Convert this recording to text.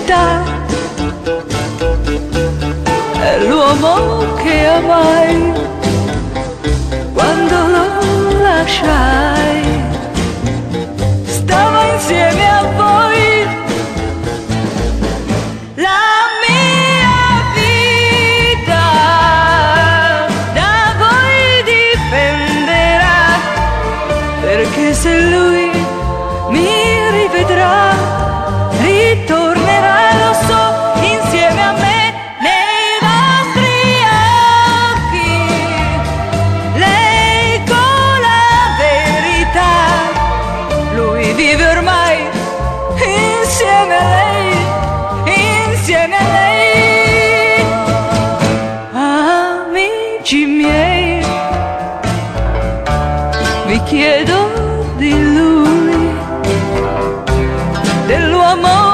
felicità, è l'uomo che amai quando lo lasciai, stava insieme a voi. La mia vita da voi dipenderà, perché se lui mi rivedrà, ritornerà, lo so, insieme a me nei vostri occhi. Leggo la verità, lui vive ormai insieme a lei, insieme a lei. Amici miei, vi chiedo di lui, dell'uomo